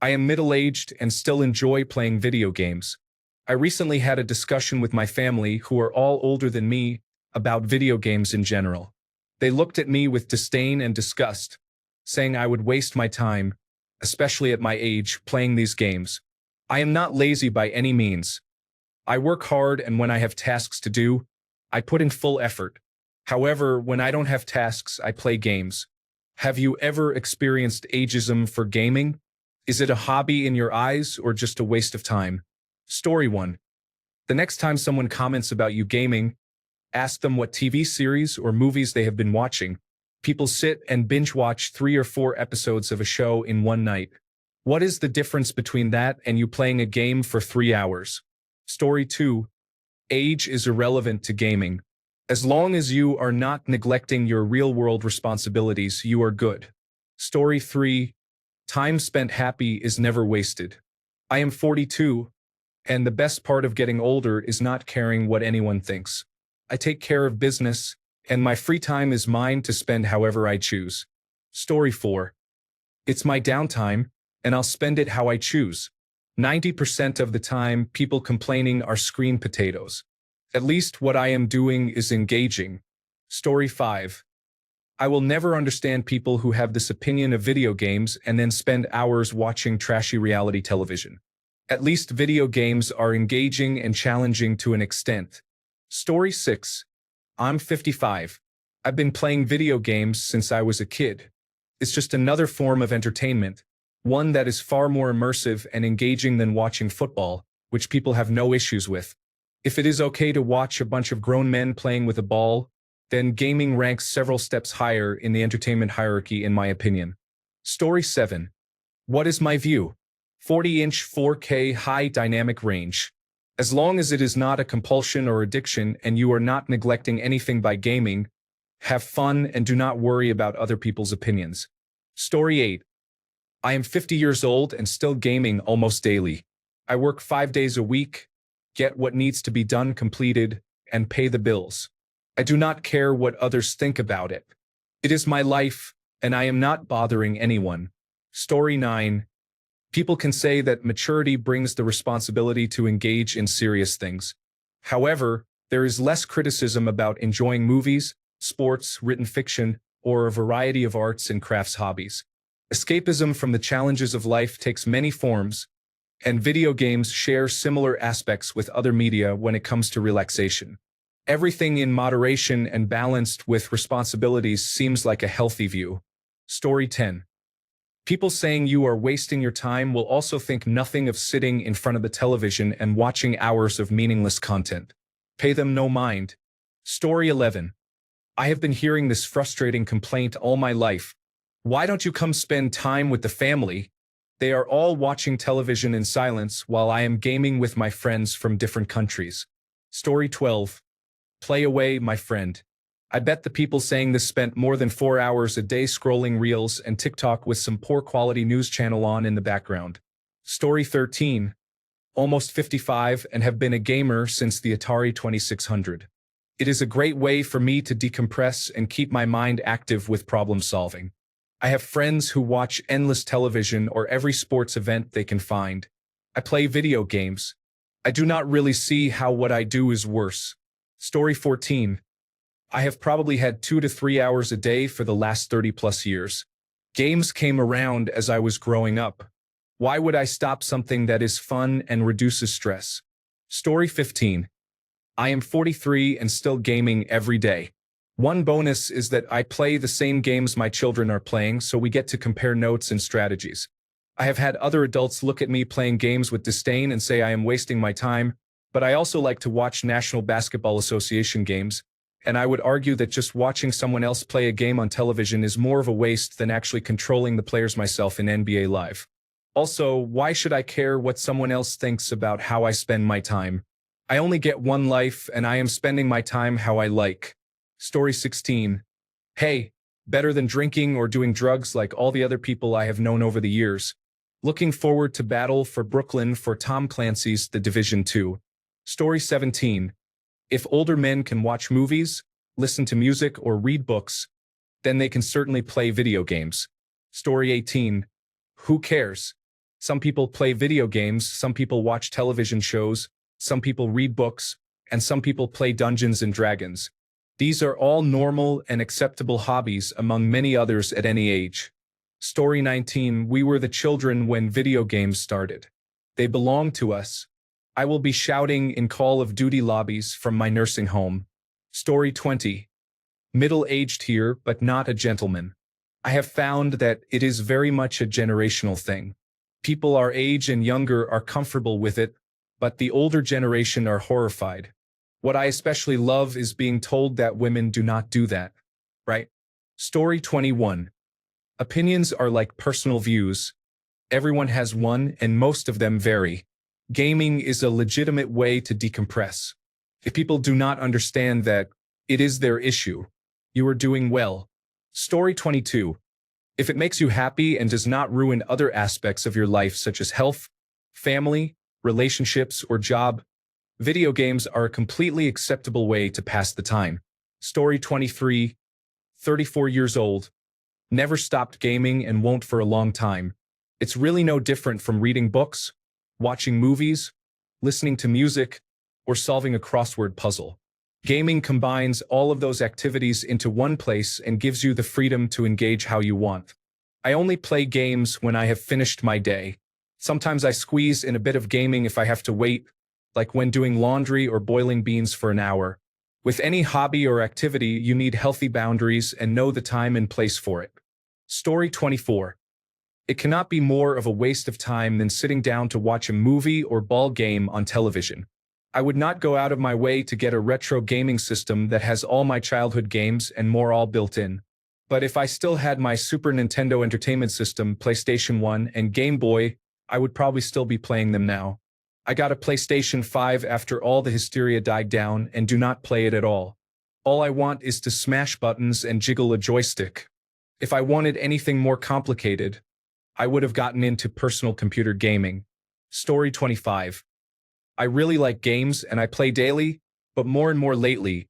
I am middle-aged and still enjoy playing video games. I recently had a discussion with my family, who are all older than me, about video games in general. They looked at me with disdain and disgust, saying I would waste my time, especially at my age, playing these games. I am not lazy by any means. I work hard, and when I have tasks to do, I put in full effort. However, when I don't have tasks, I play games. Have you ever experienced ageism for gaming? Is it a hobby in your eyes or just a waste of time? Story 1. The next time someone comments about you gaming, ask them what TV series or movies they have been watching. People sit and binge watch 3 or 4 episodes of a show in one night. What is the difference between that and you playing a game for 3 hours? Story 2. Age is irrelevant to gaming. As long as you are not neglecting your real-world responsibilities, you are good. Story 3. Time spent happy is never wasted. I am 42, and the best part of getting older is not caring what anyone thinks. I take care of business, and my free time is mine to spend however I choose. Story 4. It's my downtime, and I'll spend it how I choose. 90% of the time, people complaining are screen potatoes. At least what I am doing is engaging. Story 5. I will never understand people who have this opinion of video games and then spend hours watching trashy reality television. At least video games are engaging and challenging to an extent. Story 6. I'm 55. I've been playing video games since I was a kid. It's just another form of entertainment, one that is far more immersive and engaging than watching football, which people have no issues with. If it is okay to watch a bunch of grown men playing with a ball, then gaming ranks several steps higher in the entertainment hierarchy, in my opinion. Story 7. What is my view? 40-inch 4K high dynamic range. As long as it is not a compulsion or addiction and you are not neglecting anything by gaming, have fun and do not worry about other people's opinions. Story 8. I am 50 years old and still gaming almost daily. I work 5 days a week, get what needs to be done completed, and pay the bills. I do not care what others think about it. It is my life, and I am not bothering anyone. Story 9. People can say that maturity brings the responsibility to engage in serious things. However, there is less criticism about enjoying movies, sports, written fiction, or a variety of arts and crafts hobbies. Escapism from the challenges of life takes many forms, and video games share similar aspects with other media when it comes to relaxation. Everything in moderation and balanced with responsibilities seems like a healthy view. Story 10. People saying you are wasting your time will also think nothing of sitting in front of the television and watching hours of meaningless content. Pay them no mind. Story 11. I have been hearing this frustrating complaint all my life. Why don't you come spend time with the family? They are all watching television in silence while I am gaming with my friends from different countries. Story 12. Play away, my friend. I bet the people saying this spent more than 4 hours a day scrolling Reels and TikTok with some poor quality news channel on in the background. Story 13. Almost 55 and have been a gamer since the Atari 2600. It is a great way for me to decompress and keep my mind active with problem solving. I have friends who watch endless television or every sports event they can find. I play video games. I do not really see how what I do is worse. Story 14. I have probably had 2 to 3 hours a day for the last 30+ years. Games came around as I was growing up. Why would I stop something that is fun and reduces stress? Story 15. I am 43 and still gaming every day. One bonus is that I play the same games my children are playing, so we get to compare notes and strategies. I have had other adults look at me playing games with disdain and say I am wasting my time, but I also like to watch National Basketball Association games, and I would argue that just watching someone else play a game on television is more of a waste than actually controlling the players myself in NBA Live. Also, why should I care what someone else thinks about how I spend my time? I only get one life, and I am spending my time how I like. Story 16. Hey, better than drinking or doing drugs like all the other people I have known over the years. Looking forward to Battle for Brooklyn for Tom Clancy's The Division 2. Story 17. If older men can watch movies, listen to music, or read books, then they can certainly play video games. Story 18. Who cares? Some people play video games, some people watch television shows, some people read books, and some people play Dungeons and Dragons. These are all normal and acceptable hobbies among many others at any age. Story 19. We were the children when video games started. They belong to us. I will be shouting in Call of Duty lobbies from my nursing home. Story 20. Middle-aged here, but not a gentleman. I have found that it is very much a generational thing. People our age and younger are comfortable with it, but the older generation are horrified. What I especially love is being told that women do not do that, right? Story 21. Opinions are like personal views. Everyone has one, and most of them vary. Gaming is a legitimate way to decompress. If people do not understand that, it is their issue. You are doing well. Story 22. If it makes you happy and does not ruin other aspects of your life such as health, family, relationships, or job, video games are a completely acceptable way to pass the time. Story 23. 34 years old. Never stopped gaming and won't for a long time. It's really no different from reading books, watching movies, listening to music, or solving a crossword puzzle. Gaming combines all of those activities into one place and gives you the freedom to engage how you want. I only play games when I have finished my day. Sometimes I squeeze in a bit of gaming if I have to wait, like when doing laundry or boiling beans for an hour. With any hobby or activity, you need healthy boundaries and know the time and place for it. Story 24. It cannot be more of a waste of time than sitting down to watch a movie or ball game on television. I would not go out of my way to get a retro gaming system that has all my childhood games and more all built in. But if I still had my Super Nintendo Entertainment System, PlayStation 1, and Game Boy, I would probably still be playing them now. I got a PlayStation 5 after all the hysteria died down and do not play it at all. All I want is to smash buttons and jiggle a joystick. If I wanted anything more complicated, I would have gotten into personal computer gaming. Story 25. I really like games and I play daily, but more and more lately,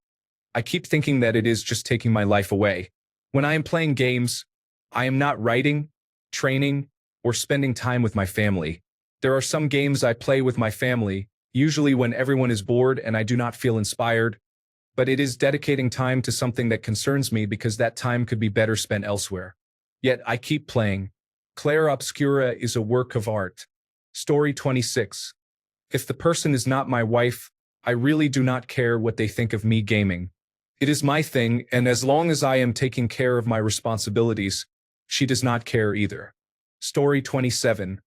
I keep thinking that it is just taking my life away. When I am playing games, I am not writing, training, or spending time with my family. There are some games I play with my family, usually when everyone is bored and I do not feel inspired, but it is dedicating time to something that concerns me because that time could be better spent elsewhere. Yet I keep playing. Claire Obscura is a work of art. Story 26. If the person is not my wife, I really do not care what they think of me gaming. It is my thing, and as long as I am taking care of my responsibilities, she does not care either. Story 27.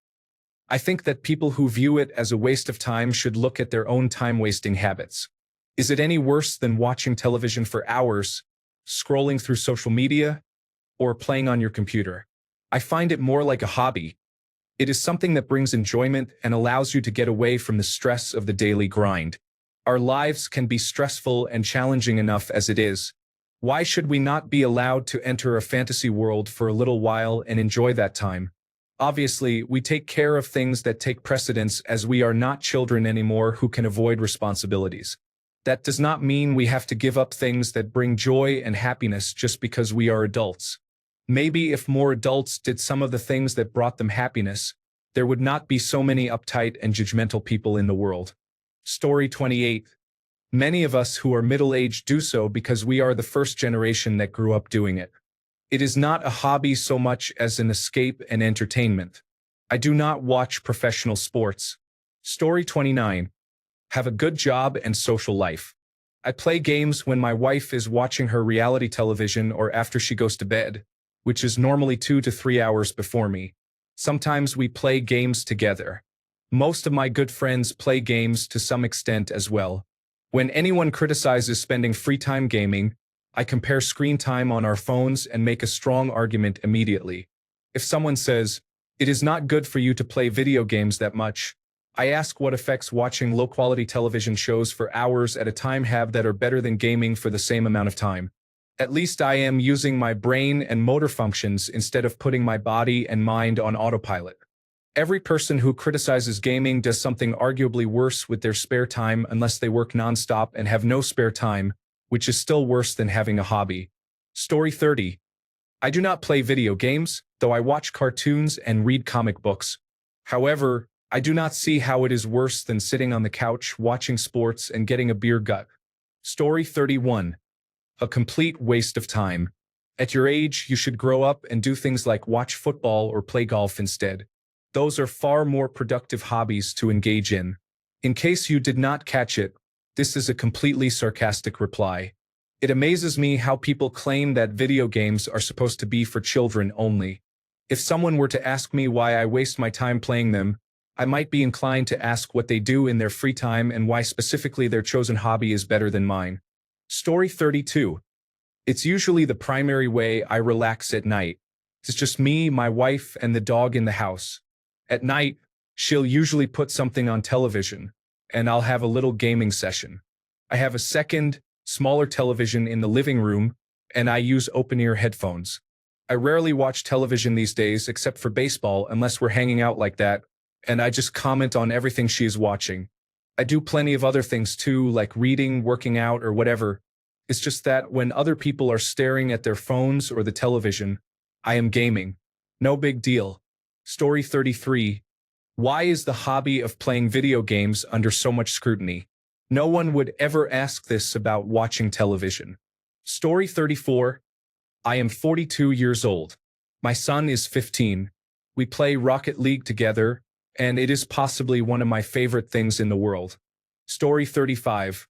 I think that people who view it as a waste of time should look at their own time-wasting habits. Is it any worse than watching television for hours, scrolling through social media, or playing on your computer? I find it more like a hobby. It is something that brings enjoyment and allows you to get away from the stress of the daily grind. Our lives can be stressful and challenging enough as it is. Why should we not be allowed to enter a fantasy world for a little while and enjoy that time? Obviously, we take care of things that take precedence as we are not children anymore who can avoid responsibilities. That does not mean we have to give up things that bring joy and happiness just because we are adults. Maybe if more adults did some of the things that brought them happiness, there would not be so many uptight and judgmental people in the world. Story 28. Many of us who are middle-aged do so because we are the first generation that grew up doing it. It is not a hobby so much as an escape and entertainment. I do not watch professional sports. Story 29. Have a good job and social life. I play games when my wife is watching her reality television or after she goes to bed, which is normally 2 to 3 hours before me. Sometimes we play games together. Most of my good friends play games to some extent as well. When anyone criticizes spending free time gaming, I compare screen time on our phones and make a strong argument immediately. If someone says, "It is not good for you to play video games that much," I ask what effects watching low-quality television shows for hours at a time have that are better than gaming for the same amount of time. At least I am using my brain and motor functions instead of putting my body and mind on autopilot. Every person who criticizes gaming does something arguably worse with their spare time unless they work nonstop and have no spare time, which is still worse than having a hobby. Story 30. I do not play video games, though I watch cartoons and read comic books. However, I do not see how it is worse than sitting on the couch watching sports and getting a beer gut. Story 31. A complete waste of time. At your age, you should grow up and do things like watch football or play golf instead. Those are far more productive hobbies to engage in. In case you did not catch it, this is a completely sarcastic reply. It amazes me how people claim that video games are supposed to be for children only. If someone were to ask me why I waste my time playing them, I might be inclined to ask what they do in their free time and why specifically their chosen hobby is better than mine. Story 32. It's usually the primary way I relax at night. It's just me, my wife, and the dog in the house. At night, she'll usually put something on television, and I'll have a little gaming session. I have a second, smaller television in the living room, and I use open-ear headphones. I rarely watch television these days except for baseball unless we're hanging out like that, and I just comment on everything she is watching. I do plenty of other things too, like reading, working out, or whatever. It's just that when other people are staring at their phones or the television, I am gaming. No big deal. Story 33. Why is the hobby of playing video games under so much scrutiny? No one would ever ask this about watching television. Story 34. I am 42 years old. My son is 15. We play Rocket League together, and it is possibly one of my favorite things in the world. Story 35.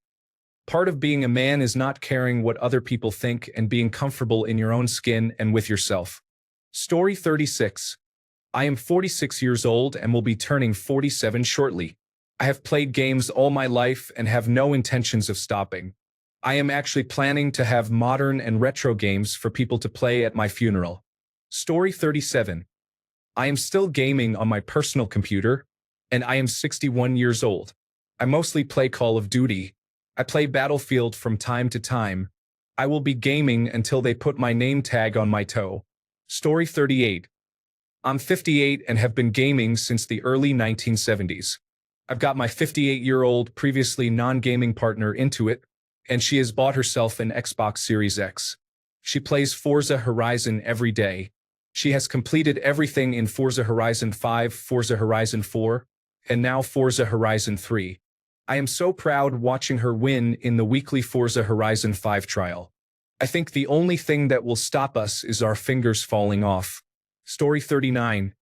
Part of being a man is not caring what other people think and being comfortable in your own skin and with yourself. Story 36. I am 46 years old and will be turning 47 shortly. I have played games all my life and have no intentions of stopping. I am actually planning to have modern and retro games for people to play at my funeral. Story 37. I am still gaming on my personal computer, and I am 61 years old. I mostly play Call of Duty. I play Battlefield from time to time. I will be gaming until they put my name tag on my toe. Story 38. I'm 58 and have been gaming since the early 1970s. I've got my 58-year-old previously non-gaming partner into it, and she has bought herself an Xbox Series X. She plays Forza Horizon every day. She has completed everything in Forza Horizon 5, Forza Horizon 4, and now Forza Horizon 3. I am so proud watching her win in the weekly Forza Horizon 5 trial. I think the only thing that will stop us is our fingers falling off. Story 39.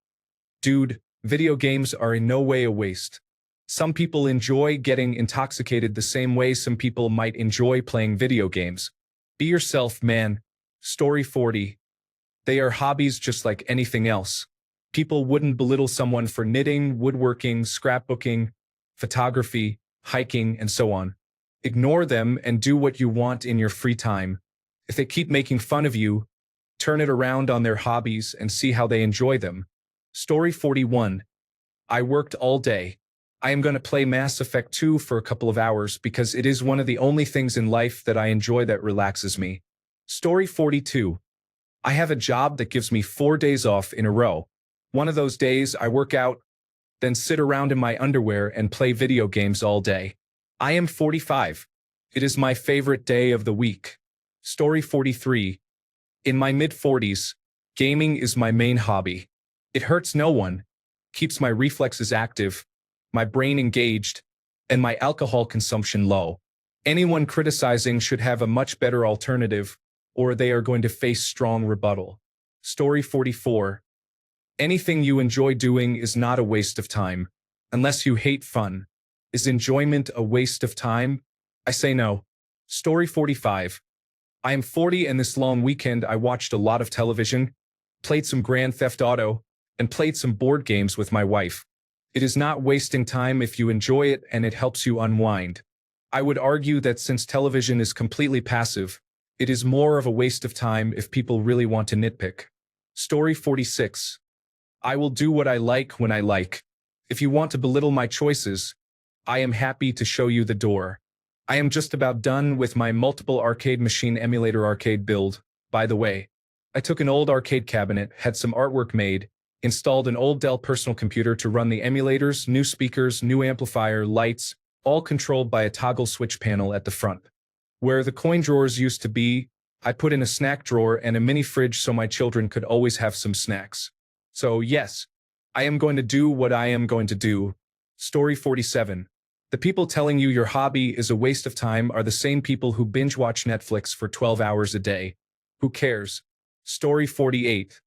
Dude, video games are in no way a waste. Some people enjoy getting intoxicated the same way some people might enjoy playing video games. Be yourself, man. Story 40. They are hobbies just like anything else. People wouldn't belittle someone for knitting, woodworking, scrapbooking, photography, hiking, and so on. Ignore them and do what you want in your free time. If they keep making fun of you, turn it around on their hobbies and see how they enjoy them. Story 41. I worked all day. I am going to play Mass Effect 2 for a couple of hours because it is one of the only things in life that I enjoy that relaxes me. Story 42. I have a job that gives me 4 days off in a row. One of those days I work out, then sit around in my underwear and play video games all day. I am 45. It is my favorite day of the week. Story 43. In my mid-40s, gaming is my main hobby. It hurts no one, keeps my reflexes active, my brain engaged, and my alcohol consumption low. Anyone criticizing should have a much better alternative, or they are going to face strong rebuttal. Story 44. Anything you enjoy doing is not a waste of time, unless you hate fun. Is enjoyment a waste of time? I say no. Story 45. I am 40 and this long weekend I watched a lot of television, played some Grand Theft Auto, and played some board games with my wife. It is not wasting time if you enjoy it and it helps you unwind. I would argue that since television is completely passive, it is more of a waste of time if people really want to nitpick. Story 46. I will do what I like when I like. If you want to belittle my choices, I am happy to show you the door. I am just about done with my multiple arcade machine emulator arcade build. By the way, I took an old arcade cabinet, had some artwork made, installed an old Dell personal computer to run the emulators, new speakers, new amplifier, lights, all controlled by a toggle switch panel at the front. Where the coin drawers used to be, I put in a snack drawer and a mini fridge so my children could always have some snacks. So yes, I am going to do what I am going to do. Story 47. The people telling you your hobby is a waste of time are the same people who binge watch Netflix for 12 hours a day. Who cares? Story 48.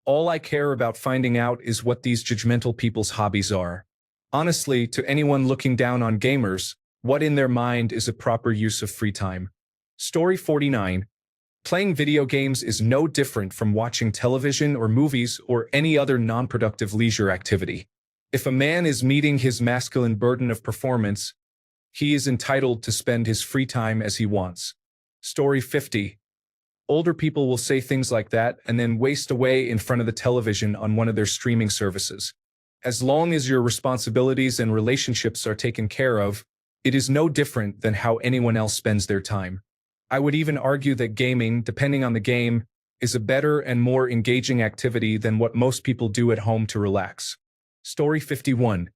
All I care about finding out is what these judgmental people's hobbies are. Honestly, to anyone looking down on gamers, what in their mind is a proper use of free time? Story 49. Playing video games is no different from watching television or movies or any other non-productive leisure activity. If a man is meeting his masculine burden of performance, he is entitled to spend his free time as he wants. Story 50. Older people will say things like that and then waste away in front of the television on one of their streaming services. As long as your responsibilities and relationships are taken care of, it is no different than how anyone else spends their time. I would even argue that gaming, depending on the game, is a better and more engaging activity than what most people do at home to relax. Story 51.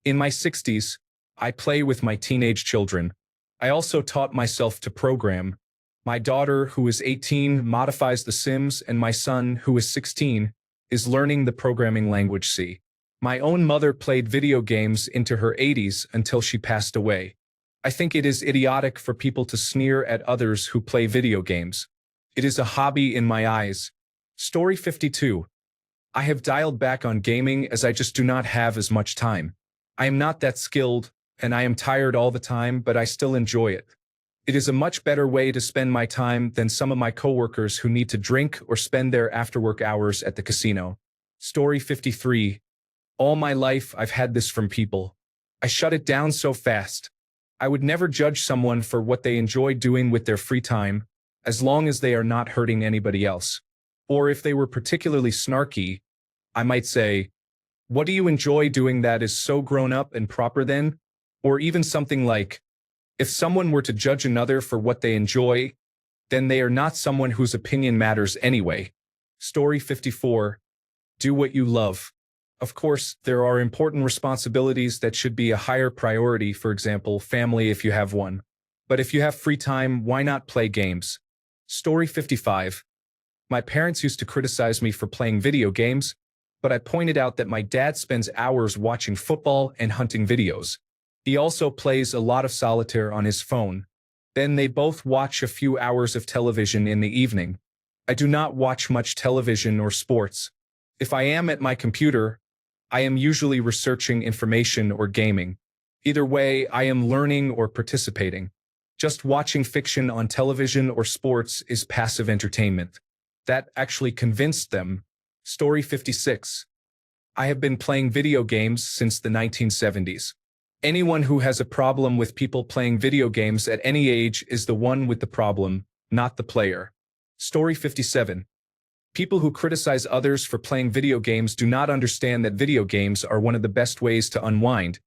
In my 60s, I play with my teenage children. I also taught myself to program. My daughter, who is 18, modifies The Sims, and my son, who is 16, is learning the programming language C. My own mother played video games into her 80s until she passed away. I think it is idiotic for people to sneer at others who play video games. It is a hobby in my eyes. Story 52. I have dialed back on gaming as I just do not have as much time. I am not that skilled, and I am tired all the time, but I still enjoy it. It is a much better way to spend my time than some of my coworkers who need to drink or spend their after-work hours at the casino. Story 53. All my life I've had this from people. I shut it down so fast. I would never judge someone for what they enjoy doing with their free time, as long as they are not hurting anybody else. Or if they were particularly snarky, I might say, "What do you enjoy doing that is so grown up and proper then?" Or even something like, "If someone were to judge another for what they enjoy, then they are not someone whose opinion matters anyway." Story 54. Do what you love. Of course, there are important responsibilities that should be a higher priority, for example, family if you have one. But if you have free time, why not play games? Story 55. My parents used to criticize me for playing video games, but I pointed out that my dad spends hours watching football and hunting videos. He also plays a lot of solitaire on his phone. Then they both watch a few hours of television in the evening. I do not watch much television or sports. If I am at my computer, I am usually researching information or gaming. Either way, I am learning or participating. Just watching fiction on television or sports is passive entertainment. That actually convinced them. Story 56. I have been playing video games since the 1970s. Anyone who has a problem with people playing video games at any age is the one with the problem, not the player. Story 57. People who criticize others for playing video games do not understand that video games are one of the best ways to unwind,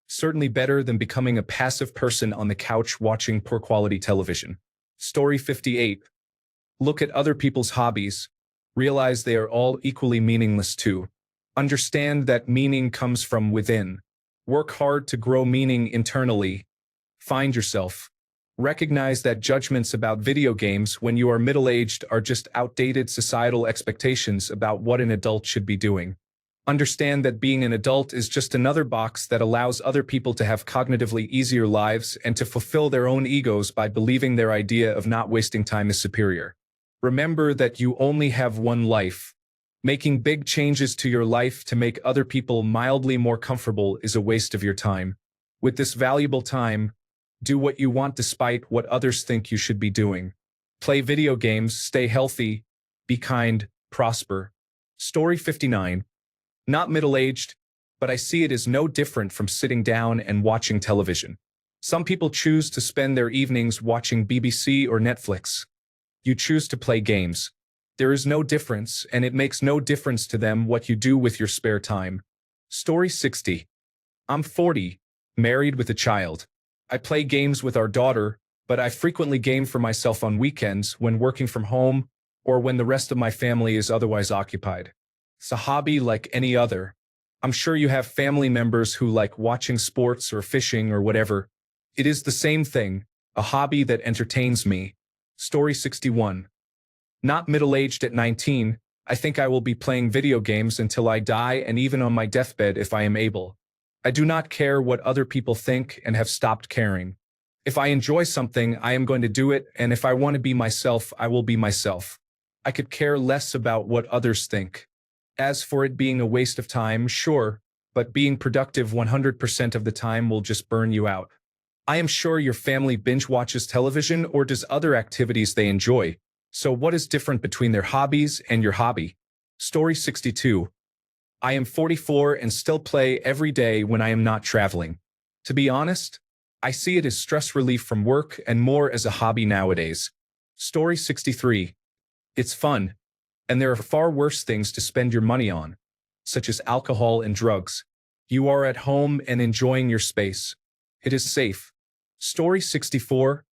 certainly better than becoming a passive person on the couch watching poor quality television. Story 58. Look at other people's hobbies. Realize they are all equally meaningless too. Understand that meaning comes from within. Work hard to grow meaning internally. Find yourself. Recognize that judgments about video games when you are middle-aged are just outdated societal expectations about what an adult should be doing. Understand that being an adult is just another box that allows other people to have cognitively easier lives and to fulfill their own egos by believing their idea of not wasting time is superior. Remember that you only have one life. Making big changes to your life to make other people mildly more comfortable is a waste of your time. With this valuable time, do what you want despite what others think you should be doing. Play video games, stay healthy, be kind, prosper. Story 59. Not middle-aged, but I see it as no different from sitting down and watching television. Some people choose to spend their evenings watching BBC or Netflix. You choose to play games. There is no difference, and it makes no difference to them what you do with your spare time. Story 60. I'm 40, married with a child. I play games with our daughter, but I frequently game for myself on weekends when working from home or when the rest of my family is otherwise occupied. It's a hobby like any other. I'm sure you have family members who like watching sports or fishing or whatever. It is the same thing, a hobby that entertains me. Story 61. Not middle-aged at 19, I think I will be playing video games until I die and even on my deathbed if I am able. I do not care what other people think and have stopped caring. If I enjoy something, I am going to do it, and if I want to be myself, I will be myself. I could care less about what others think. As for it being a waste of time, sure, but being productive 100% of the time will just burn you out. I am sure your family binge watches television or does other activities they enjoy. So what is different between their hobbies and your hobby? Story 62. I am 44 and still play every day when I am not traveling. To be honest, I see it as stress relief from work and more as a hobby nowadays. Story 63. It's fun, and there are far worse things to spend your money on, such as alcohol and drugs. You are at home and enjoying your space. It is safe. Story 64.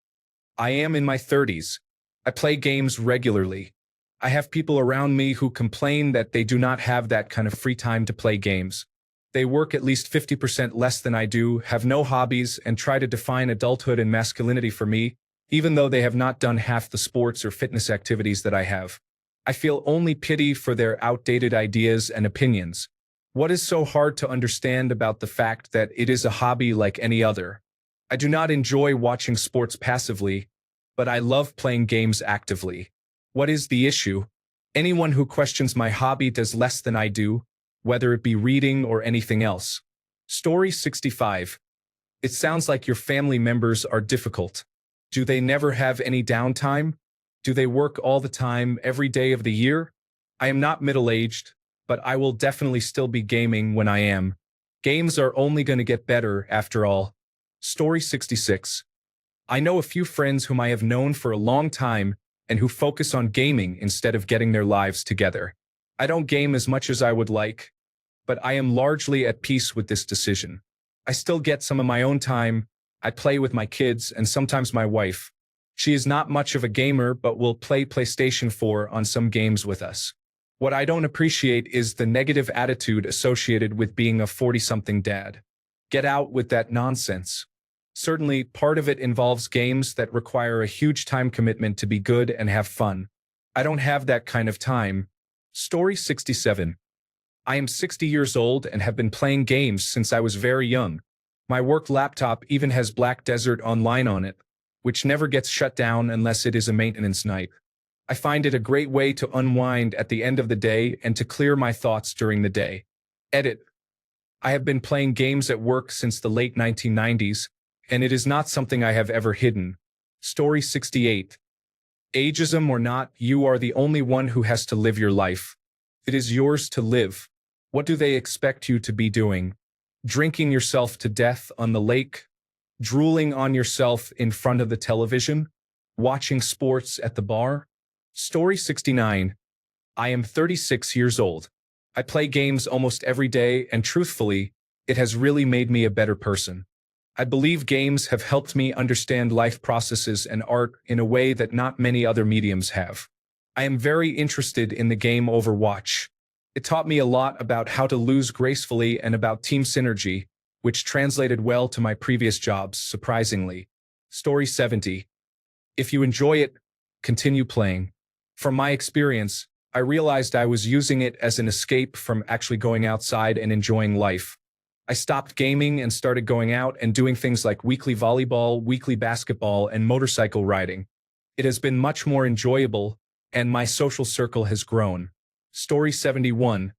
I am in my 30s. I play games regularly. I have people around me who complain that they do not have that kind of free time to play games. They work at least 50% less than I do, have no hobbies, and try to define adulthood and masculinity for me, even though they have not done half the sports or fitness activities that I have. I feel only pity for their outdated ideas and opinions. What is so hard to understand about the fact that it is a hobby like any other? I do not enjoy watching sports passively, but I love playing games actively. What is the issue? Anyone who questions my hobby does less than I do, whether it be reading or anything else. Story 65. It sounds like your family members are difficult. Do they never have any downtime? Do they work all the time, every day of the year? I am not middle-aged, but I will definitely still be gaming when I am. Games are only going to get better after all. Story 66. I know a few friends whom I have known for a long time and who focus on gaming instead of getting their lives together. I don't game as much as I would like, but I am largely at peace with this decision. I still get some of my own time. I play with my kids and sometimes my wife. She is not much of a gamer but will play PlayStation 4 on some games with us. What I don't appreciate is the negative attitude associated with being a 40-something dad. Get out with that nonsense. Certainly, part of it involves games that require a huge time commitment to be good and have fun. I don't have that kind of time. Story 67. I am 60 years old and have been playing games since I was very young. My work laptop even has Black Desert Online on it, which never gets shut down unless it is a maintenance night. I find it a great way to unwind at the end of the day and to clear my thoughts during the day. Edit. I have been playing games at work since the late 1990s, and it is not something I have ever hidden. Story 68. Ageism or not, you are the only one who has to live your life. It is yours to live. What do they expect you to be doing? Drinking yourself to death on the lake? Drooling on yourself in front of the television? Watching sports at the bar? Story 69. I am 36 years old. I play games almost every day, and truthfully, it has really made me a better person. I believe games have helped me understand life processes and art in a way that not many other mediums have. I am very interested in the game Overwatch. It taught me a lot about how to lose gracefully and about team synergy, which translated well to my previous jobs, surprisingly. Story 70. If you enjoy it, continue playing. From my experience, I realized I was using it as an escape from actually going outside and enjoying life. I stopped gaming and started going out and doing things like weekly volleyball, weekly basketball, and motorcycle riding. It has been much more enjoyable, and my social circle has grown. Story 71.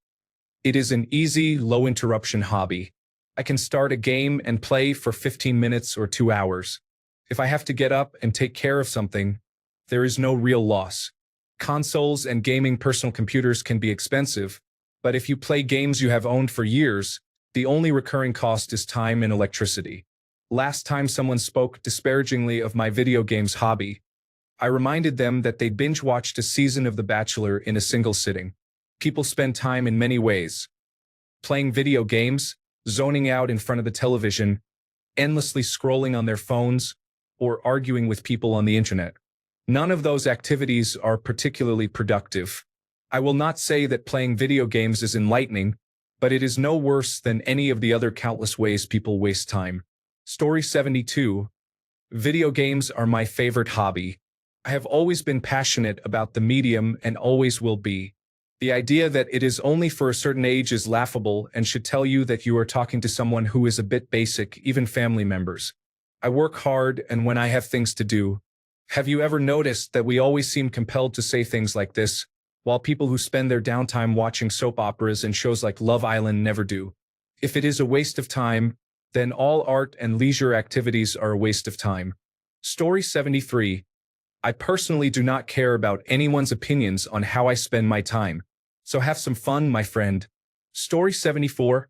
It is an easy, low-interruption hobby. I can start a game and play for 15 minutes or 2 hours. If I have to get up and take care of something, there is no real loss. Consoles and gaming personal computers can be expensive, but if you play games you have owned for years, the only recurring cost is time and electricity. Last time someone spoke disparagingly of my video games hobby, I reminded them that they binge-watched a season of The Bachelor in a single sitting. People spend time in many ways. Playing video games, zoning out in front of the television, endlessly scrolling on their phones, or arguing with people on the internet. None of those activities are particularly productive. I will not say that playing video games is enlightening, but it is no worse than any of the other countless ways people waste time. Story 72. Video games are my favorite hobby. I have always been passionate about the medium and always will be. The idea that it is only for a certain age is laughable and should tell you that you are talking to someone who is a bit basic, even family members. I work hard and when I have things to do. Have you ever noticed that we always seem compelled to say things like this, while people who spend their downtime watching soap operas and shows like Love Island never do? If it is a waste of time, then all art and leisure activities are a waste of time. Story 73. I personally do not care about anyone's opinions on how I spend my time. So have some fun, my friend. Story 74.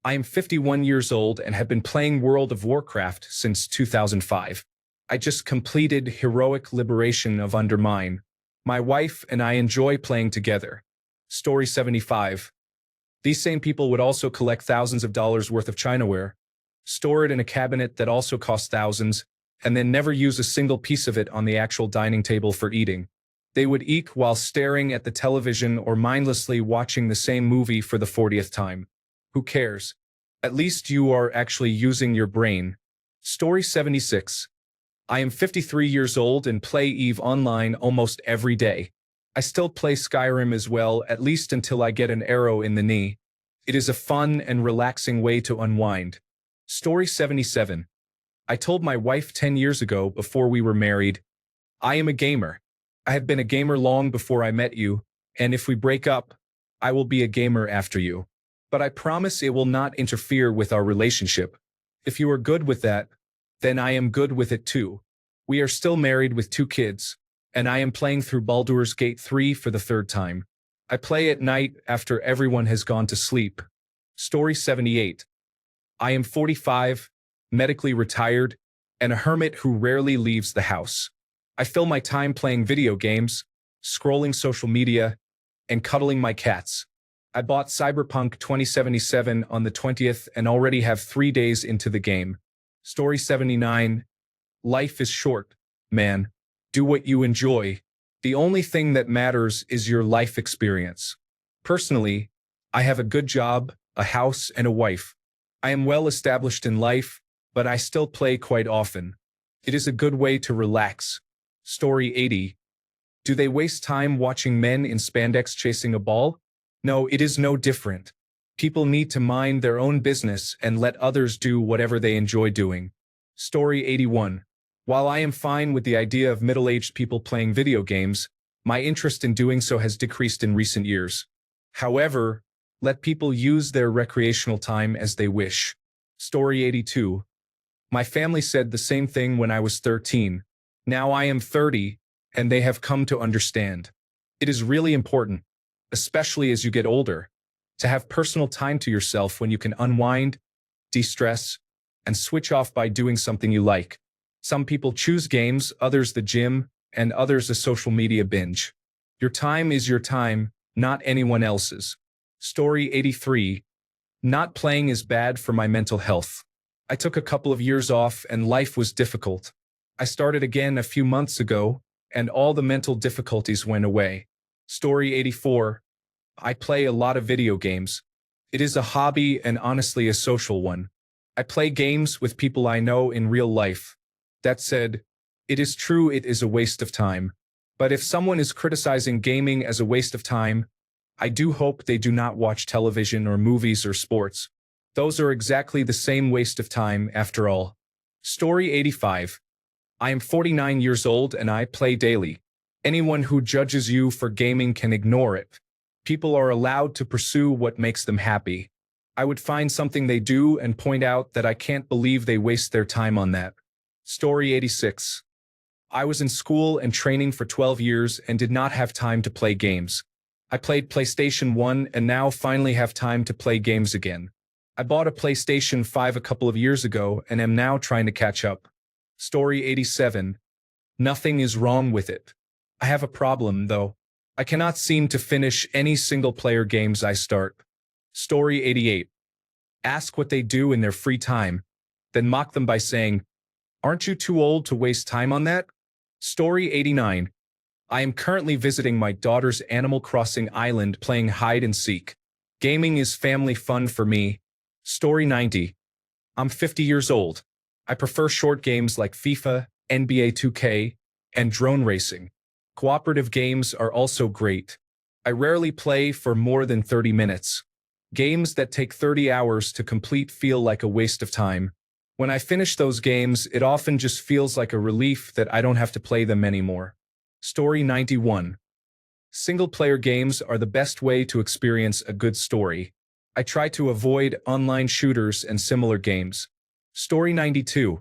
I am 51 years old and have been playing World of Warcraft since 2005. I just completed Heroic Liberation of Undermine. My wife and I enjoy playing together. Story 75. These same people would also collect thousands of dollars worth of Chinaware, store it in a cabinet that also costs thousands, and then never use a single piece of it on the actual dining table for eating. They would eat while staring at the television or mindlessly watching the same movie for the 40th time. Who cares? At least you are actually using your brain. Story 76. I am 53 years old and play EVE Online almost every day. I still play Skyrim as well, at least until I get an arrow in the knee. It is a fun and relaxing way to unwind. Story 77. I told my wife 10 years ago, before we were married, I am a gamer. I have been a gamer long before I met you, and if we break up, I will be a gamer after you. But I promise it will not interfere with our relationship. If you are good with that, then I am good with it too. We are still married with 2 kids, and I am playing through Baldur's Gate 3 for the 3rd time. I play at night after everyone has gone to sleep. Story 78. I am 45, medically retired, and a hermit who rarely leaves the house. I fill my time playing video games, scrolling social media, and cuddling my cats. I bought Cyberpunk 2077 on the 20th and already have 3 days into the game. Story 79. Life is short, man. Do what you enjoy. The only thing that matters is your life experience. Personally, I have a good job, a house, and a wife. I am well established in life, but I still play quite often. It is a good way to relax. Story 80. Do they waste time watching men in spandex chasing a ball? No, it is no different. People need to mind their own business and let others do whatever they enjoy doing. Story 81. While I am fine with the idea of middle-aged people playing video games, my interest in doing so has decreased in recent years. However, let people use their recreational time as they wish. Story 82. My family said the same thing when I was 13. Now I am 30, and they have come to understand. It is really important, especially as you get older, to have personal time to yourself when you can unwind, de-stress, and switch off by doing something you like. Some people choose games, others the gym, and others a social media binge. Your time is your time, not anyone else's. Story 83. Not playing is bad for my mental health. I took a couple of years off and life was difficult. I started again a few months ago, and all the mental difficulties went away. Story 84. I play a lot of video games. It is a hobby and honestly a social one. I play games with people I know in real life. That said, it is true it is a waste of time. But if someone is criticizing gaming as a waste of time, I do hope they do not watch television or movies or sports. Those are exactly the same waste of time after all. Story 85. I am 49 years old and I play daily. Anyone who judges you for gaming can ignore it. People are allowed to pursue what makes them happy. I would find something they do and point out that I can't believe they waste their time on that. Story 86. I was in school and training for 12 years and did not have time to play games. I played PlayStation 1 and now finally have time to play games again. I bought a PlayStation 5 a couple of years ago and am now trying to catch up. Story 87. Nothing is wrong with it. I have a problem, though. I cannot seem to finish any single-player games I start. Story 88. Ask what they do in their free time, then mock them by saying, "Aren't you too old to waste time on that?" Story 89. I am currently visiting my daughter's Animal Crossing island playing hide and seek. Gaming is family fun for me. Story 90. I'm 50 years old. I prefer short games like FIFA, NBA 2K, and drone racing. Cooperative games are also great. I rarely play for more than 30 minutes. Games that take 30 hours to complete feel like a waste of time. When I finish those games, it often just feels like a relief that I don't have to play them anymore. Story 91. Single-player games are the best way to experience a good story. I try to avoid online shooters and similar games. Story 92.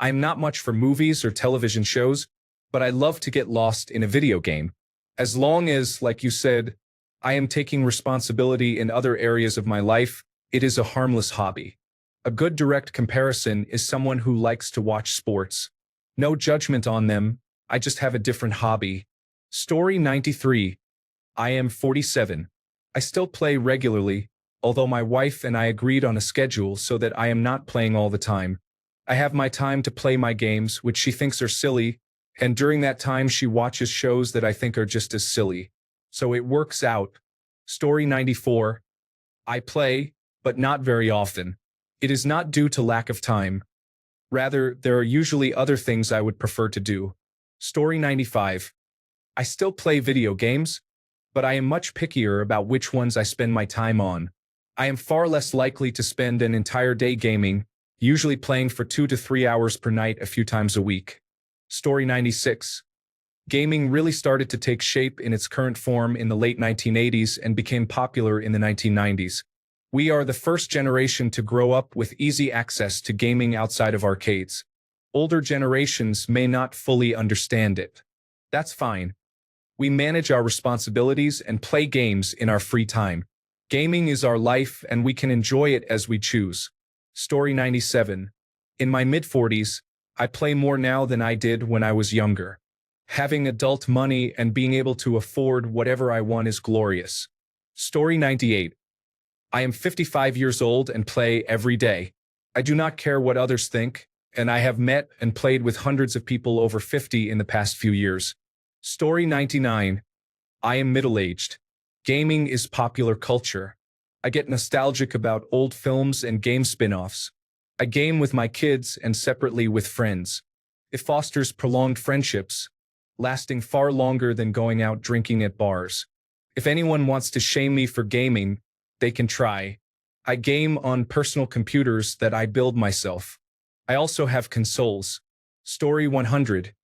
I am not much for movies or television shows, but I love to get lost in a video game. As long as, like you said, I am taking responsibility in other areas of my life, it is a harmless hobby. A good direct comparison is someone who likes to watch sports. No judgment on them, I just have a different hobby. Story 93. I am 47. I still play regularly, although my wife and I agreed on a schedule so that I am not playing all the time. I have my time to play my games, which she thinks are silly, and during that time she watches shows that I think are just as silly. So it works out. Story 94. I play, but not very often. It is not due to lack of time. Rather, there are usually other things I would prefer to do. Story 95. I still play video games, but I am much pickier about which ones I spend my time on. I am far less likely to spend an entire day gaming, usually playing for 2 to 3 hours per night a few times a week. Story 96. Gaming really started to take shape in its current form in the late 1980s and became popular in the 1990s. We are the first generation to grow up with easy access to gaming outside of arcades. Older generations may not fully understand it. That's fine. We manage our responsibilities and play games in our free time. Gaming is our life and we can enjoy it as we choose. Story 97. In my mid-40s, I play more now than I did when I was younger. Having adult money and being able to afford whatever I want is glorious. Story 98. I am 55 years old and play every day. I do not care what others think, and I have met and played with hundreds of people over 50 in the past few years. Story 99. I am middle-aged. Gaming is popular culture. I get nostalgic about old films and game spin-offs. I game with my kids and separately with friends. It fosters prolonged friendships, lasting far longer than going out drinking at bars. If anyone wants to shame me for gaming, they can try. I game on personal computers that I build myself. I also have consoles. Story 100.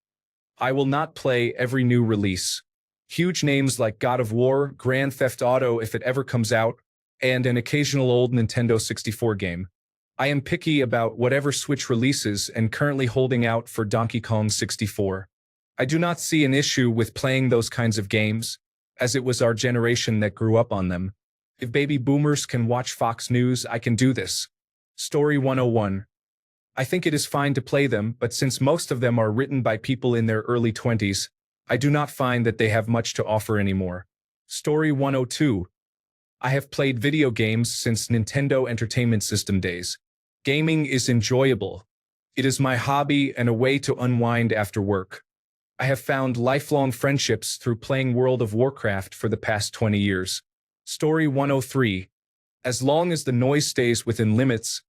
I will not play every new release. Huge names like God of War, Grand Theft Auto if it ever comes out, and an occasional old Nintendo 64 game. I am picky about whatever Switch releases and currently holding out for Donkey Kong 64. I do not see an issue with playing those kinds of games, as it was our generation that grew up on them. If baby boomers can watch Fox News, I can do this. Story 101. I think it is fine to play them, but since most of them are written by people in their early 20s, I do not find that they have much to offer anymore. Story 102. I have played video games since Nintendo Entertainment System days. Gaming is enjoyable. It is my hobby and a way to unwind after work. I have found lifelong friendships through playing World of Warcraft for the past 20 years. Story 103. As long as the noise stays within limits,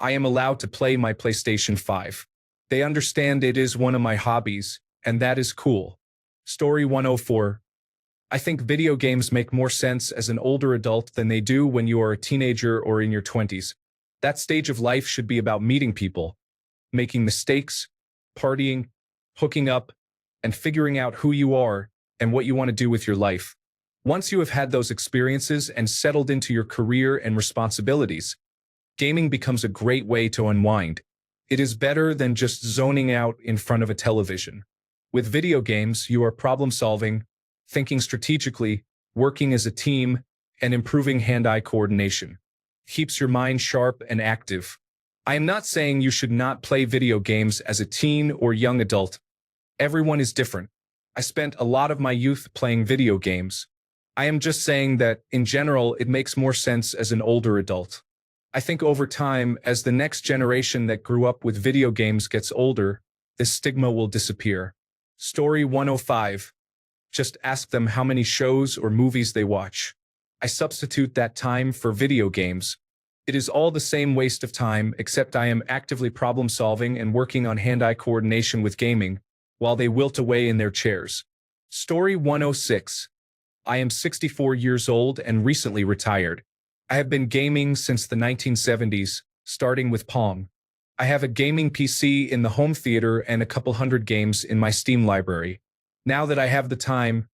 I am allowed to play my PlayStation 5. They understand it is one of my hobbies, and that is cool. Story 104. I think video games make more sense as an older adult than they do when you are a teenager or in your 20s. That stage of life should be about meeting people, making mistakes, partying, hooking up, and figuring out who you are and what you want to do with your life. Once you have had those experiences and settled into your career and responsibilities, gaming becomes a great way to unwind. It is better than just zoning out in front of a television. With video games, you are problem-solving, thinking strategically, working as a team, and improving hand-eye coordination. Keeps your mind sharp and active. I am not saying you should not play video games as a teen or young adult. Everyone is different. I spent a lot of my youth playing video games. I am just saying that, in general, it makes more sense as an older adult. I think over time, as the next generation that grew up with video games gets older, this stigma will disappear. Story 105. Just ask them how many shows or movies they watch. I substitute that time for video games. It is all the same waste of time, except I am actively problem-solving and working on hand-eye coordination with gaming, while they wilt away in their chairs. Story 106. I am 64 years old and recently retired. I have been gaming since the 1970s, starting with Pong. I have a gaming PC in the home theater and a couple hundred games in my Steam library. Now that I have the time,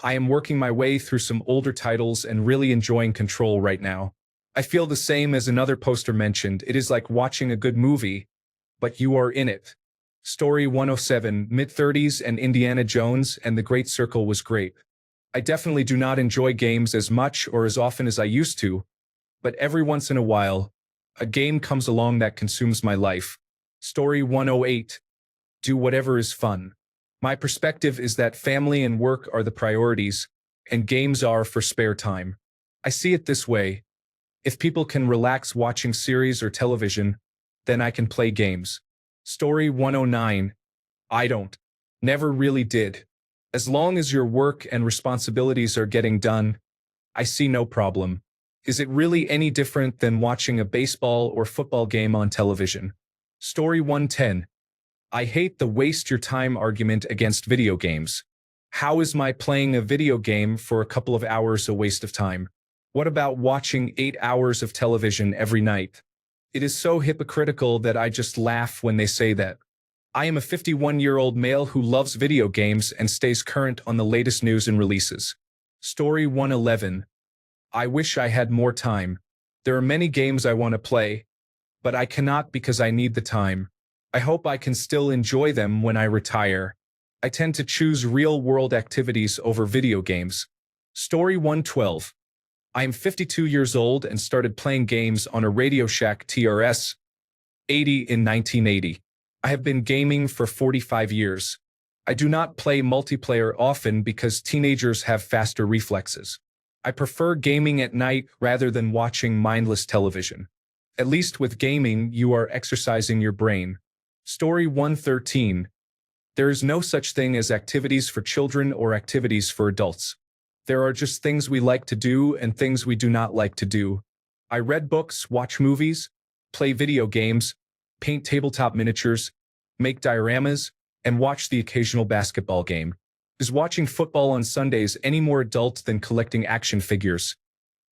I am working my way through some older titles and really enjoying Control right now. I feel the same as another poster mentioned. It is like watching a good movie, but you are in it. Story 107, mid-30s and Indiana Jones and the Great Circle was great. I definitely do not enjoy games as much or as often as I used to, but every once in a while, a game comes along that consumes my life. Story 108, do whatever is fun. My perspective is that family and work are the priorities, and games are for spare time. I see it this way. If people can relax watching series or television, then I can play games. Story 109, I don't. Never really did. As long as your work and responsibilities are getting done, I see no problem. Is it really any different than watching a baseball or football game on television? Story 110, I hate the waste your time argument against video games. How is my playing a video game for a couple of hours a waste of time? What about watching 8 hours of television every night? It is so hypocritical that I just laugh when they say that. I am a 51-year-old male who loves video games and stays current on the latest news and releases. Story 111, I wish I had more time. There are many games I want to play, but I cannot because I need the time. I hope I can still enjoy them when I retire. I tend to choose real-world activities over video games. Story 112. I am 52 years old and started playing games on a Radio Shack TRS 80 in 1980. I have been gaming for 45 years. I do not play multiplayer often because teenagers have faster reflexes. I prefer gaming at night rather than watching mindless television. At least with gaming, you are exercising your brain. Story 113. There is no such thing as activities for children or activities for adults. There are just things we like to do and things we do not like to do. I read books, watch movies, play video games, paint tabletop miniatures, make dioramas, and watch the occasional basketball game. Is watching football on Sundays any more adult than collecting action figures,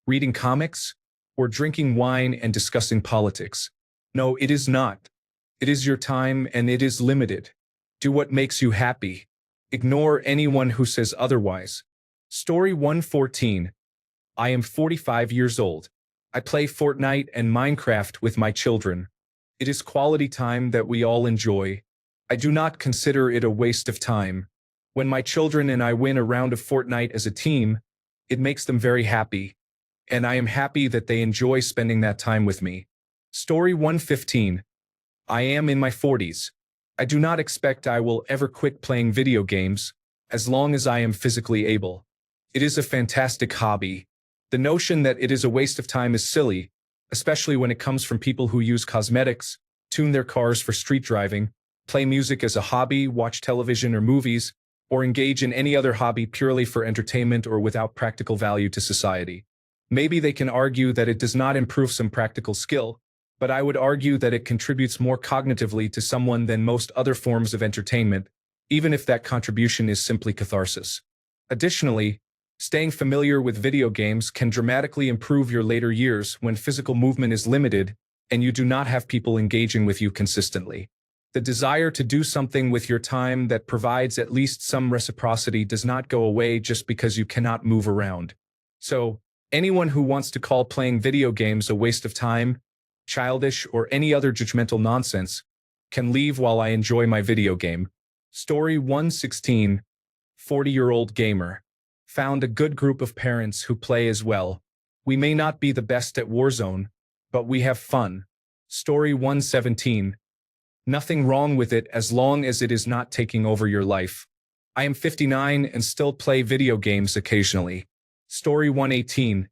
reading comics, or drinking wine and discussing politics? No, it is not. It is your time and it is limited. Do what makes you happy. Ignore anyone who says otherwise. Story 114. I am 45 years old. I play Fortnite and Minecraft with my children. It is quality time that we all enjoy. I do not consider it a waste of time. When my children and I win a round of Fortnite as a team, it makes them very happy. And I am happy that they enjoy spending that time with me. Story 115. I am in my 40s. I do not expect I will ever quit playing video games, as long as I am physically able. It is a fantastic hobby. The notion that it is a waste of time is silly, especially when it comes from people who use cosmetics, tune their cars for street driving, play music as a hobby, watch television or movies, or engage in any other hobby purely for entertainment or without practical value to society. Maybe they can argue that it does not improve some practical skill, but I would argue that it contributes more cognitively to someone than most other forms of entertainment, even if that contribution is simply catharsis. Additionally, staying familiar with video games can dramatically improve your later years when physical movement is limited and you do not have people engaging with you consistently. The desire to do something with your time that provides at least some reciprocity does not go away just because you cannot move around. So, anyone who wants to call playing video games a waste of time, childish, or any other judgmental nonsense, can leave while I enjoy my video game. Story 116. 40-year-old gamer. Found a good group of parents who play as well. We may not be the best at Warzone, but we have fun. Story 117. Nothing wrong with it as long as it is not taking over your life. I am 59 and still play video games occasionally. Story 118.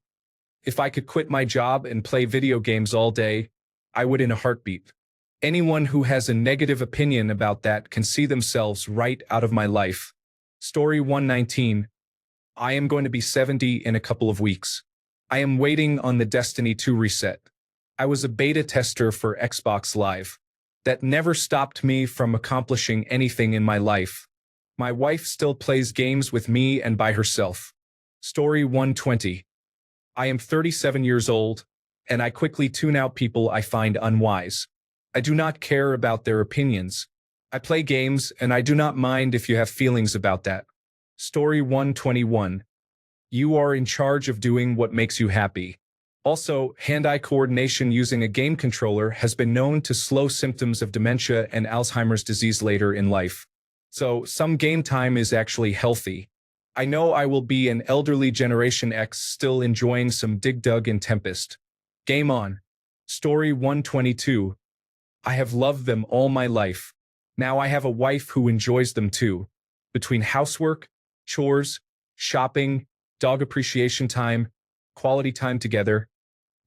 If I could quit my job and play video games all day, I would in a heartbeat. Anyone who has a negative opinion about that can see themselves right out of my life. Story 119. I am going to be 70 in a couple of weeks. I am waiting on the Destiny 2 reset. I was a beta tester for Xbox Live. That never stopped me from accomplishing anything in my life. My wife still plays games with me and by herself. Story 120. I am 37 years old, and I quickly tune out people I find unwise. I do not care about their opinions. I play games, and I do not mind if you have feelings about that. Story 121. You are in charge of doing what makes you happy. Also, hand-eye coordination using a game controller has been known to slow symptoms of dementia and Alzheimer's disease later in life. So, some game time is actually healthy. I know I will be an elderly Generation X still enjoying some Dig Dug in Tempest. Game on. Story 122. I have loved them all my life. Now I have a wife who enjoys them too. Between housework, chores, shopping, dog appreciation time, quality time together,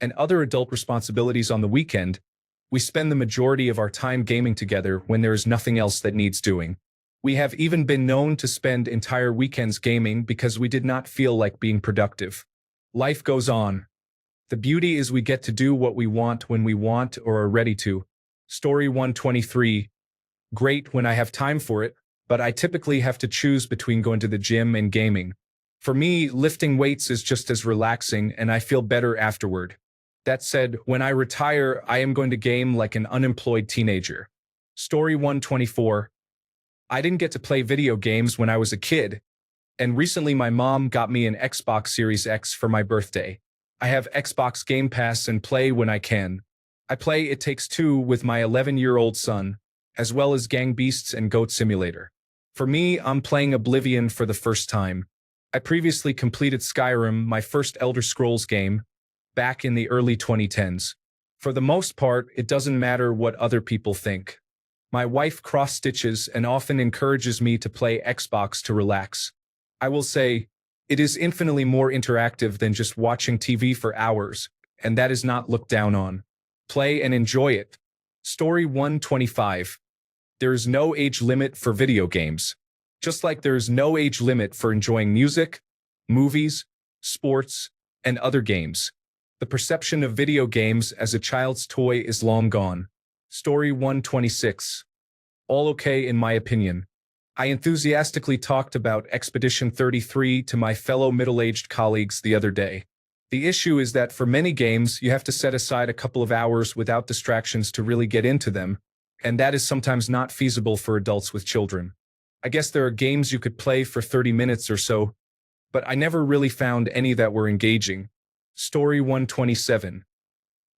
and other adult responsibilities on the weekend, we spend the majority of our time gaming together when there is nothing else that needs doing. We have even been known to spend entire weekends gaming because we did not feel like being productive. Life goes on. The beauty is we get to do what we want when we want or are ready to. Story 123. Great when I have time for it, but I typically have to choose between going to the gym and gaming. For me, lifting weights is just as relaxing and I feel better afterward. That said, when I retire, I am going to game like an unemployed teenager. Story 124. I didn't get to play video games when I was a kid, and recently my mom got me an Xbox Series X for my birthday. I have Xbox Game Pass and play when I can. I play It Takes Two with my 11-year-old son, as well as Gang Beasts and Goat Simulator. For me, I'm playing Oblivion for the first time. I previously completed Skyrim, my first Elder Scrolls game, back in the early 2010s. For the most part, it doesn't matter what other people think. My wife cross-stitches and often encourages me to play Xbox to relax. I will say, it is infinitely more interactive than just watching TV for hours, and that is not looked down on. Play and enjoy it. Story 125. There is no age limit for video games. Just like there is no age limit for enjoying music, movies, sports, and other games. The perception of video games as a child's toy is long gone. Story 126. All okay in my opinion. I enthusiastically talked about Expedition 33 to my fellow middle-aged colleagues the other day. The issue is that for many games, you have to set aside a couple of hours without distractions to really get into them, and that is sometimes not feasible for adults with children. I guess there are games you could play for 30 minutes or so, but I never really found any that were engaging. Story 127.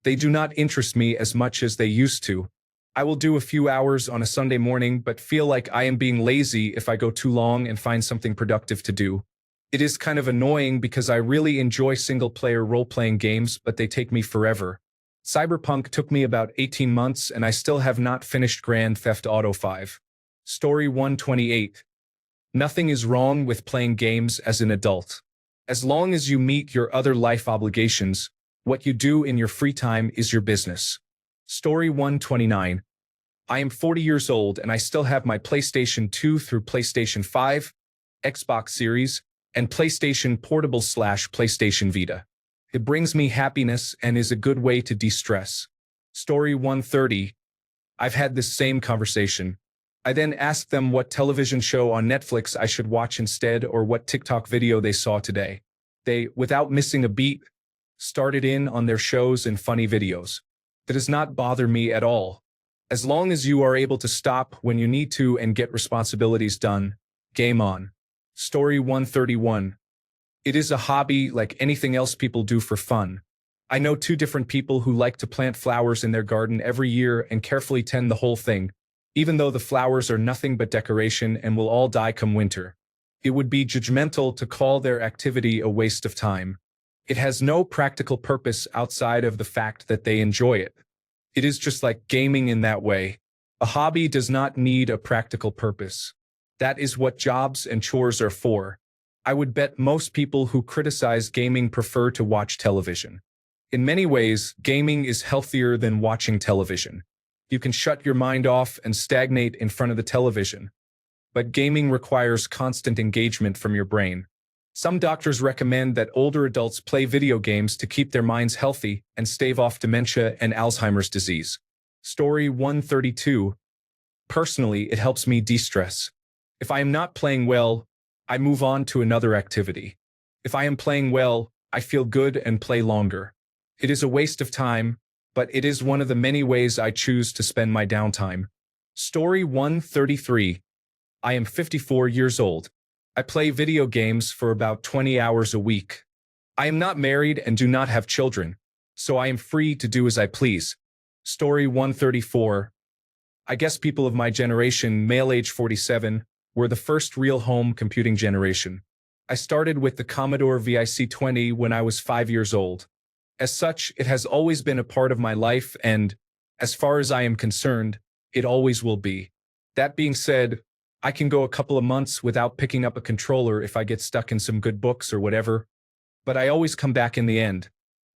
They do not interest me as much as they used to. I will do a few hours on a Sunday morning but feel like I am being lazy if I go too long and find something productive to do. It is kind of annoying because I really enjoy single-player role-playing games, but they take me forever. Cyberpunk took me about 18 months and I still have not finished Grand Theft Auto 5. Story 128. Nothing is wrong with playing games as an adult. As long as you meet your other life obligations, what you do in your free time is your business. Story 129. I am 40 years old and I still have my PlayStation 2 through PlayStation 5, Xbox Series, and PlayStation Portable/PlayStation Vita. It brings me happiness and is a good way to de-stress. Story 130. I've had this same conversation. I then asked them what television show on Netflix I should watch instead or what TikTok video they saw today. They, without missing a beat, started in on their shows and funny videos. That does not bother me at all. As long as you are able to stop when you need to and get responsibilities done, game on. Story 131. It is a hobby like anything else people do for fun. I know two different people who like to plant flowers in their garden every year and carefully tend the whole thing, even though the flowers are nothing but decoration and will all die come winter. It would be judgmental to call their activity a waste of time. It has no practical purpose outside of the fact that they enjoy it. It is just like gaming in that way. A hobby does not need a practical purpose. That is what jobs and chores are for. I would bet most people who criticize gaming prefer to watch television. In many ways, gaming is healthier than watching television. You can shut your mind off and stagnate in front of the television. But gaming requires constant engagement from your brain. Some doctors recommend that older adults play video games to keep their minds healthy and stave off dementia and Alzheimer's disease. Story 132. Personally, it helps me de-stress. If I am not playing well, I move on to another activity. If I am playing well, I feel good and play longer. It is a waste of time, but it is one of the many ways I choose to spend my downtime. Story 133. I am 54 years old. I play video games for about 20 hours a week. I am not married and do not have children, so I am free to do as I please. Story 134. I guess people of my generation, male age 47, were the first real home computing generation. I started with the Commodore VIC-20 when I was 5 years old. As such, it has always been a part of my life and, as far as I am concerned, it always will be. That being said, I can go a couple of months without picking up a controller if I get stuck in some good books or whatever, but I always come back in the end.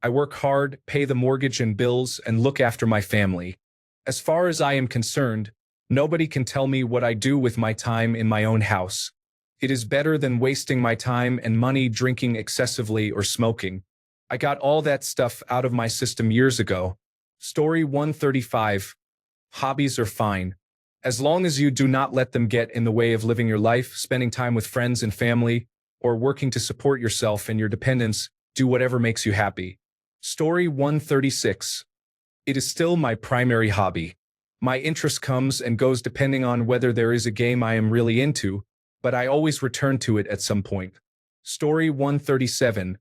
I work hard, pay the mortgage and bills, and look after my family. As far as I am concerned, nobody can tell me what I do with my time in my own house. It is better than wasting my time and money drinking excessively or smoking. I got all that stuff out of my system years ago. Story 135. Hobbies are fine. As long as you do not let them get in the way of living your life, spending time with friends and family, or working to support yourself and your dependents, do whatever makes you happy. Story 136. It is still my primary hobby. My interest comes and goes depending on whether there is a game I am really into, but I always return to it at some point. Story 137.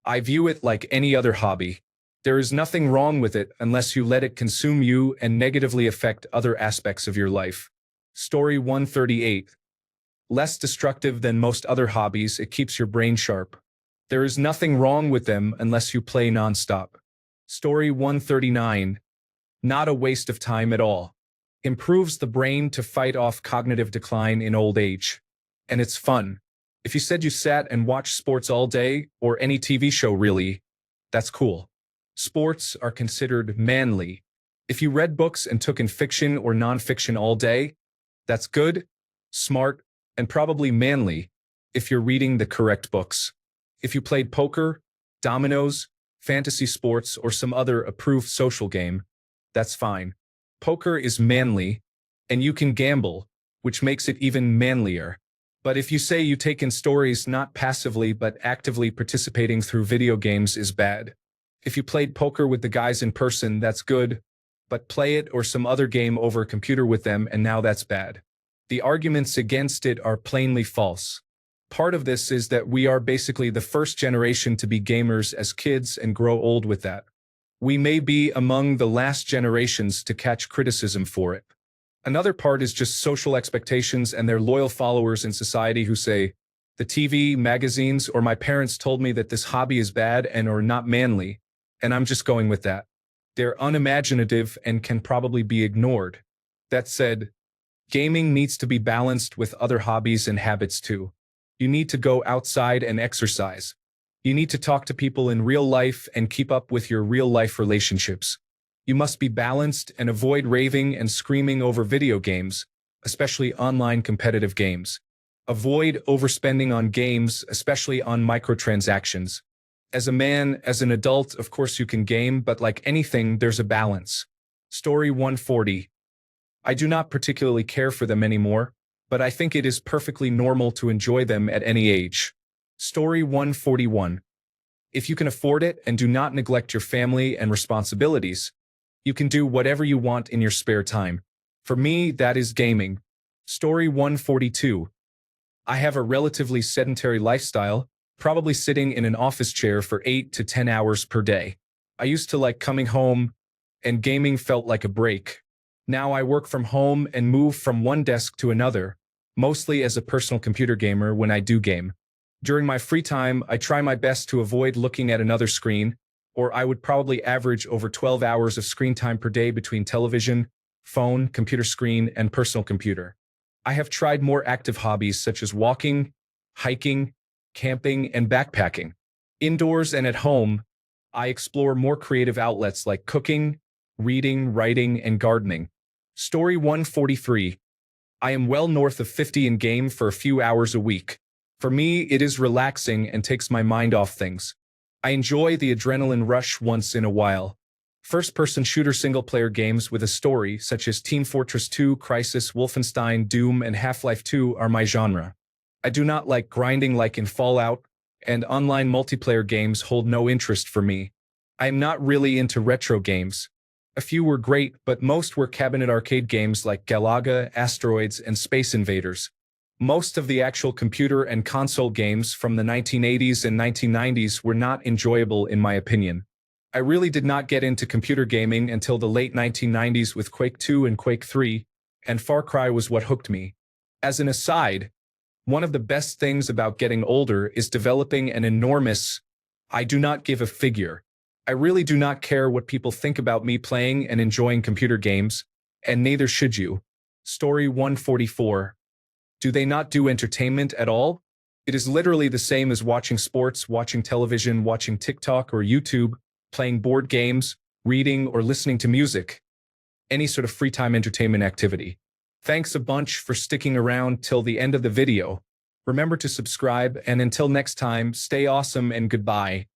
I view it like any other hobby. There is nothing wrong with it unless you let it consume you and negatively affect other aspects of your life. Story 138. Less destructive than most other hobbies, it keeps your brain sharp. There is nothing wrong with them unless you play nonstop. Story 139. Not a waste of time at all. Improves the brain to fight off cognitive decline in old age. And it's fun. If you said you sat and watched sports all day, or any TV show really, that's cool. Sports are considered manly. If you read books and took in fiction or nonfiction all day, that's good, smart, and probably manly if you're reading the correct books. If you played poker, dominoes, fantasy sports, or some other approved social game, that's fine. Poker is manly, and you can gamble, which makes it even manlier. But if you say you take in stories not passively but actively participating through video games is bad. If you played poker with the guys in person, that's good, but play it or some other game over a computer with them and now that's bad. The arguments against it are plainly false. Part of this is that we are basically the first generation to be gamers as kids and grow old with that. We may be among the last generations to catch criticism for it. Another part is just social expectations and their loyal followers in society who say, the TV, magazines, or my parents told me that this hobby is bad and or not manly, and I'm just going with that. They're unimaginative and can probably be ignored. That said, gaming needs to be balanced with other hobbies and habits too. You need to go outside and exercise. You need to talk to people in real life and keep up with your real-life relationships. You must be balanced and avoid raving and screaming over video games, especially online competitive games. Avoid overspending on games, especially on microtransactions. As a man, as an adult, of course you can game, but like anything, there's a balance. Story 140. I do not particularly care for them anymore, but I think it is perfectly normal to enjoy them at any age. Story 141. If you can afford it and do not neglect your family and responsibilities, you can do whatever you want in your spare time. For me, that is gaming. Story 142. I have a relatively sedentary lifestyle, probably sitting in an office chair for 8 to 10 hours per day. I used to like coming home, and gaming felt like a break. Now I work from home and move from one desk to another, mostly as a personal computer gamer when I do game. During my free time, I try my best to avoid looking at another screen, or I would probably average over 12 hours of screen time per day between television, phone, computer screen, and personal computer. I have tried more active hobbies such as walking, hiking, camping, and backpacking. Indoors and at home, I explore more creative outlets like cooking, reading, writing, and gardening. Story 143. I am well north of 50 and game for a few hours a week. For me, it is relaxing and takes my mind off things. I enjoy the adrenaline rush once in a while. First-person shooter single-player games with a story, such as Team Fortress 2, Crysis, Wolfenstein, Doom, and Half-Life 2 are my genre. I do not like grinding like in Fallout, and online multiplayer games hold no interest for me. I am not really into retro games. A few were great, but most were cabinet arcade games like Galaga, Asteroids, and Space Invaders. Most of the actual computer and console games from the 1980s and 1990s were not enjoyable in my opinion. I really did not get into computer gaming until the late 1990s with Quake 2 and Quake 3, and Far Cry was what hooked me. As an aside, one of the best things about getting older is developing an enormous, I do not give a figure. I really do not care what people think about me playing and enjoying computer games, and neither should you. Story 144. Do they not do entertainment at all? It is literally the same as watching sports, watching television, watching TikTok or YouTube, playing board games, reading, or listening to music. Any sort of free time entertainment activity. Thanks a bunch for sticking around till the end of the video. Remember to subscribe, and until next time, stay awesome and goodbye.